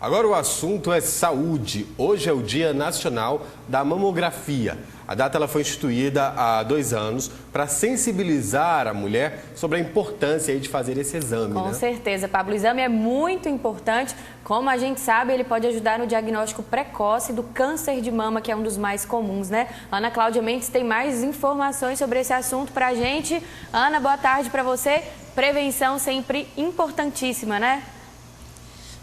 Agora o assunto é saúde. Hoje é o Dia Nacional da Mamografia. A data ela foi instituída há 2 anos para sensibilizar a mulher sobre a importância de fazer esse exame. Com certeza, Pablo. O exame é muito importante. Como a gente sabe, ele pode ajudar no diagnóstico precoce do câncer de mama, que é um dos mais comuns, né? Ana Cláudia Mendes tem mais informações sobre esse assunto para a gente. Ana, boa tarde para você. Prevenção sempre importantíssima, né?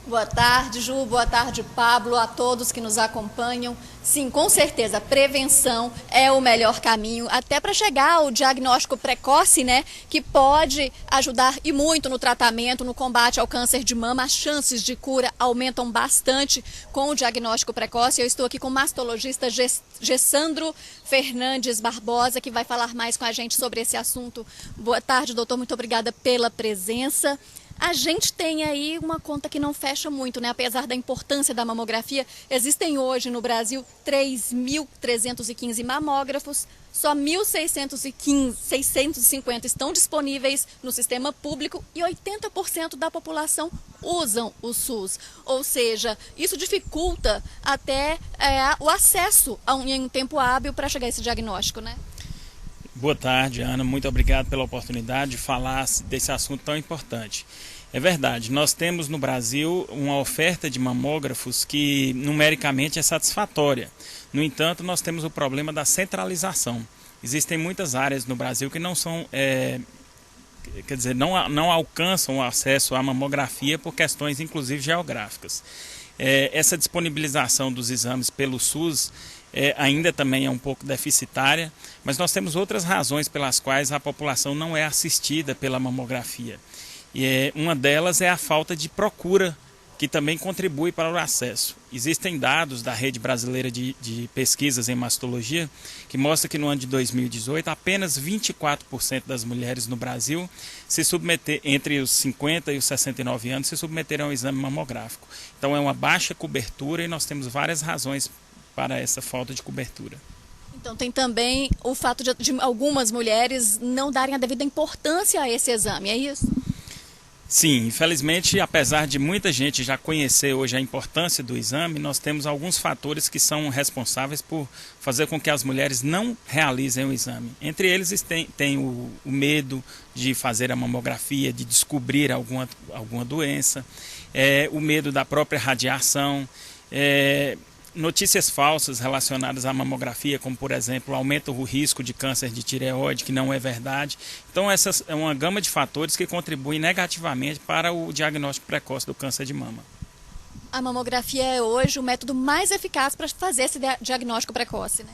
Boa tarde, Ju. Boa tarde, Pablo, a todos que nos acompanham. Sim, com certeza, prevenção é o melhor caminho, até para chegar ao diagnóstico precoce, né? Que pode ajudar e muito no tratamento, no combate ao câncer de mama. As chances de cura aumentam bastante com o diagnóstico precoce. Eu estou aqui com o mastologista Gessandro Fernandes Barbosa, que vai falar mais com a gente sobre esse assunto. Boa tarde, doutor. Muito obrigada pela presença. A gente tem aí uma conta que não fecha muito, né? Apesar da importância da mamografia, existem hoje no Brasil 3.315 mamógrafos, só 1.650 estão disponíveis no sistema público e 80% da população usam o SUS. Ou seja, isso dificulta até o acesso em um tempo hábil para chegar a esse diagnóstico, né? Boa tarde, Ana. Muito obrigado pela oportunidade de falar desse assunto tão importante. É verdade, nós temos no Brasil uma oferta de mamógrafos que numericamente é satisfatória. No entanto, nós temos o problema da centralização. Existem muitas áreas no Brasil que não são, não alcançam o acesso à mamografia por questões inclusive geográficas. Essa disponibilização dos exames pelo SUS ainda também é um pouco deficitária, mas nós temos outras razões pelas quais a população não é assistida pela mamografia. E uma delas é a falta de procura, que também contribui para o acesso. Existem dados da Rede Brasileira de Pesquisas em Mastologia que mostra que no ano de 2018 apenas 24% das mulheres no Brasil se submeteram, entre os 50 e os 69 anos, se submeteram ao exame mamográfico. Então é uma baixa cobertura e nós temos várias razões para essa falta de cobertura. Então tem também o fato de algumas mulheres não darem a devida importância a esse exame, é isso? Sim, infelizmente, apesar de muita gente já conhecer hoje a importância do exame, nós temos alguns fatores que são responsáveis por fazer com que as mulheres não realizem o exame. Entre eles tem o medo de fazer a mamografia, de descobrir alguma doença, o medo da própria radiação, notícias falsas relacionadas à mamografia, como por exemplo, aumenta o risco de câncer de tireoide, que não é verdade. Então essa é uma gama de fatores que contribuem negativamente para o diagnóstico precoce do câncer de mama. A mamografia é hoje o método mais eficaz para fazer esse diagnóstico precoce, né?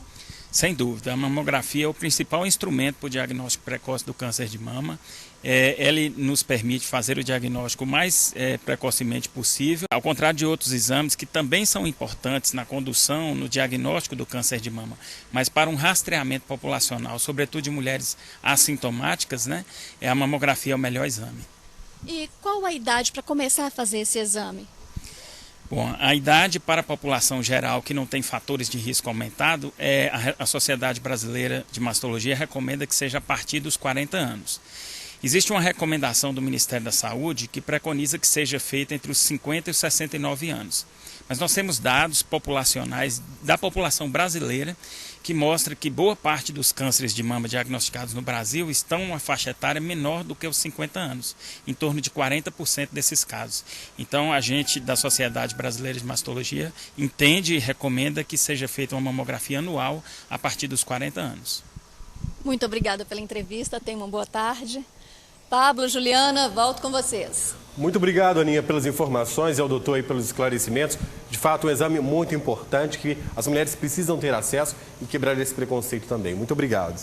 Sem dúvida, a mamografia é o principal instrumento para o diagnóstico precoce do câncer de mama. Ele nos permite fazer o diagnóstico o mais precocemente possível, ao contrário de outros exames que também são importantes na condução, no diagnóstico do câncer de mama, mas para um rastreamento populacional, sobretudo de mulheres assintomáticas, né, a mamografia é o melhor exame. E qual a idade para começar a fazer esse exame? Bom, a idade para a população geral que não tem fatores de risco aumentado, a Sociedade Brasileira de Mastologia recomenda que seja a partir dos 40 anos. Existe uma recomendação do Ministério da Saúde que preconiza que seja feita entre os 50 e os 69 anos. Mas nós temos dados populacionais da população brasileira que mostra que boa parte dos cânceres de mama diagnosticados no Brasil estão em uma faixa etária menor do que os 50 anos, em torno de 40% desses casos. Então a gente da Sociedade Brasileira de Mastologia entende e recomenda que seja feita uma mamografia anual a partir dos 40 anos. Muito obrigada pela entrevista, tenha uma boa tarde. Pablo, Juliana, volto com vocês. Muito obrigado, Aninha, pelas informações e ao doutor aí pelos esclarecimentos. De fato, um exame muito importante que as mulheres precisam ter acesso e quebrar esse preconceito também. Muito obrigado.